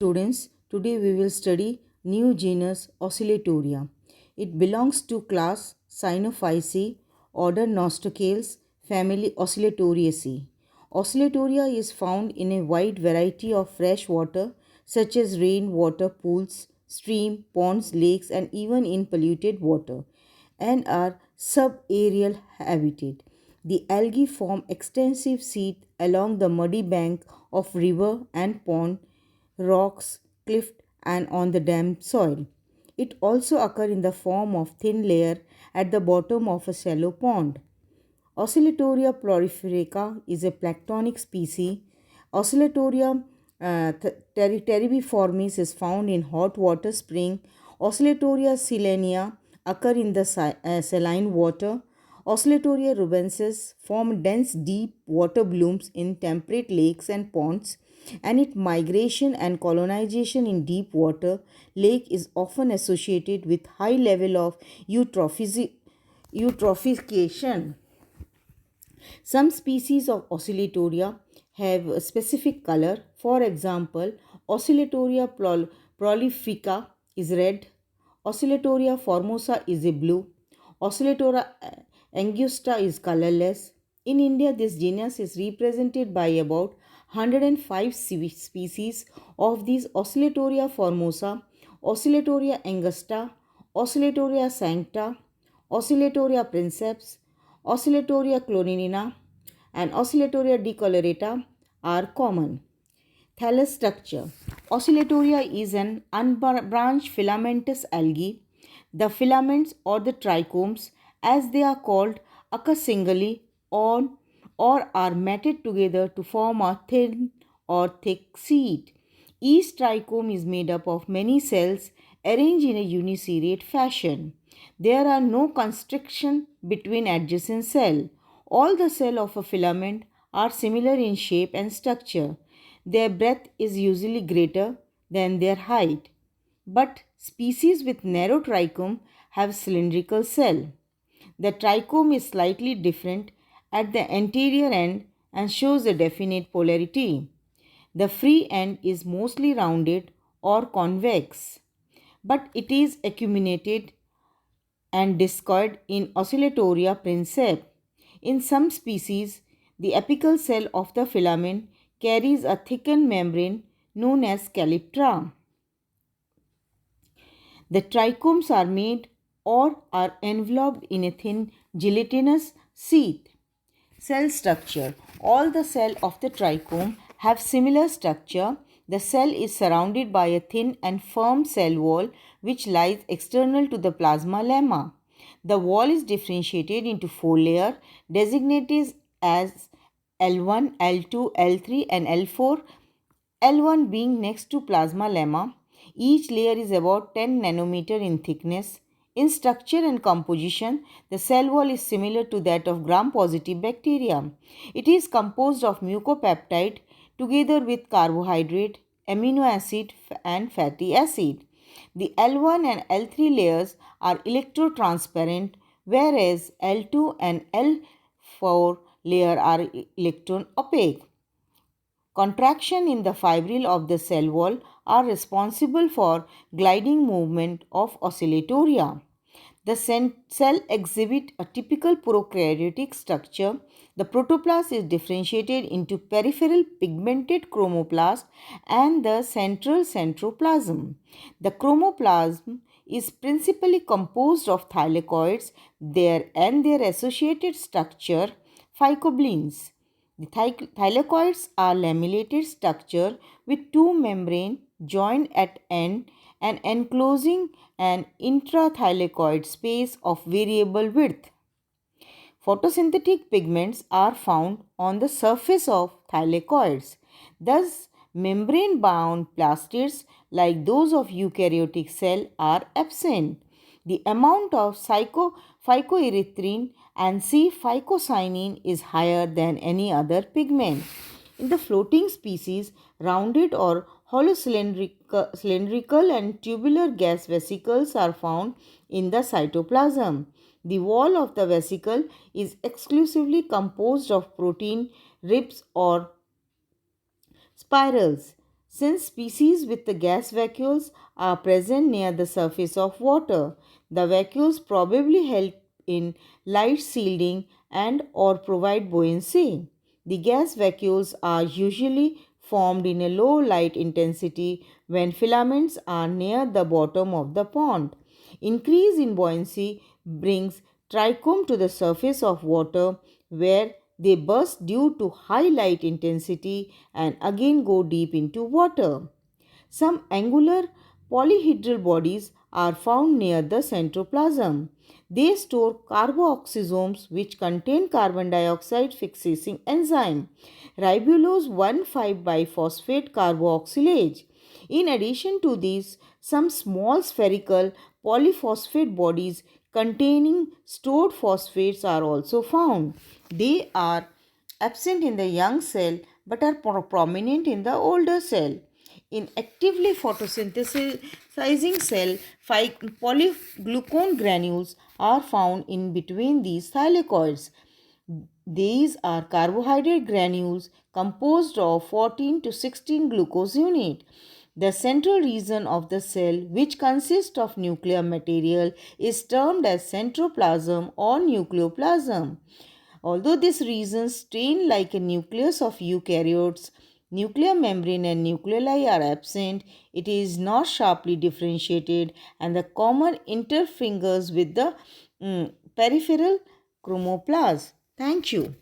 students, today we will study new genus Oscillatoria. It belongs to class Cynophyceae, order Nostocales, family Oscillatoriaceae. Oscillatoria is found in a wide variety of fresh water such as rain water pools, stream, ponds, lakes and even in polluted water and are subaerial habitat. The algae form extensive sheath along the muddy bank of river and pond, rocks, cliff and on the damp soil. It also occur in the form of thin layer at the bottom of a shallow pond. Oscillatoria proliferaca is a planktonic species. Oscillatoria terribiformis is found in hot water spring. Oscillatoria silenia occur in the saline water. Oscillatoria rubensis form dense deep water blooms in temperate lakes and ponds, and its migration and colonization in deep water lake is often associated with high level of eutrophication. Some species of Oscillatoria have a specific color. For example, Oscillatoria prolifica is red, Oscillatoria formosa is a blue, Oscillatoria angusta is colorless. In India, this genus is represented by about 105 species of these Oscillatoria formosa, Oscillatoria angusta, Oscillatoria sancta, Oscillatoria princeps, Oscillatoria chlorinina, and Oscillatoria decolorata are common. Thallus structure. Oscillatoria is an unbranched filamentous algae. The filaments or the trichomes, as they are called, occur singly or are matted together to form a thin or thick sheet. Each trichome is made up of many cells arranged in a uniseriate fashion. There are no constriction between adjacent cells. All the cells of a filament are similar in shape and structure. Their breadth is usually greater than their height. But species with narrow trichome have cylindrical cell. The trichome is slightly different at the anterior end and shows a definite polarity. The free end is mostly rounded or convex, but it is acuminated and discoid in Oscillatoria princeps. In some species, the apical cell of the filament carries a thickened membrane known as calyptra. The trichomes are made or are enveloped in a thin gelatinous sheath. Cell structure. All the cells of the trichome have similar structure. The cell is surrounded by a thin and firm cell wall which lies external to the plasma lemma. The wall is differentiated into four layers designated as L1, L2, L3 and L4. L1 being next to plasma lemma. Each layer is about 10 nanometer in thickness. In structure and composition, the cell wall is similar to that of gram-positive bacteria. It is composed of mucopeptide together with carbohydrate, amino acid and fatty acid. The L1 and L3 layers are electrotransparent, whereas L2 and L4 layer are electron opaque. Contraction in the fibril of the cell wall are responsible for gliding movement of oscillatoria. The cell exhibit a typical prokaryotic structure. The protoplasm is differentiated into peripheral pigmented chromoplast and the central centroplasm. The chromoplast is principally composed of thylakoids and their associated structure phycobilins. The thylakoids are lamellated structure with two membranes joined at end and enclosing an intrathylakoid space of variable width. Photosynthetic pigments are found on the surface of thylakoids. Thus, membrane-bound plastids like those of eukaryotic cell are absent. The amount of phycoerythrin and C-phycocyanin is higher than any other pigment. In the floating species, rounded or hollow cylindrical and tubular gas vesicles are found in the cytoplasm. The wall of the vesicle is exclusively composed of protein ribs or spirals. Since species with the gas vacuoles are present near the surface of water, the vacuoles probably help in light shielding and or provide buoyancy. The gas vacuoles are usually formed in a low light intensity when filaments are near the bottom of the pond. Increase in buoyancy brings trichome to the surface of water where they burst due to high light intensity and again go deep into water. Some angular polyhedral bodies are found near the centroplasm. They store carboxysomes which contain carbon dioxide fixing enzyme, ribulose 1,5-biphosphate carboxylase. In addition to these, some small spherical polyphosphate bodies containing stored phosphates are also found. They are absent in the young cell but are prominent in the older cell. In actively photosynthesizing cell, polyglucone granules are found in between these thylakoids. These are carbohydrate granules composed of 14 to 16 glucose unit. The central region of the cell, which consists of nuclear material, is termed as centroplasm or nucleoplasm. Although this region strain like a nucleus of eukaryotes, nuclear membrane and nucleoli are absent, it is not sharply differentiated and the common interfingers with the peripheral chromoplast. Thank you.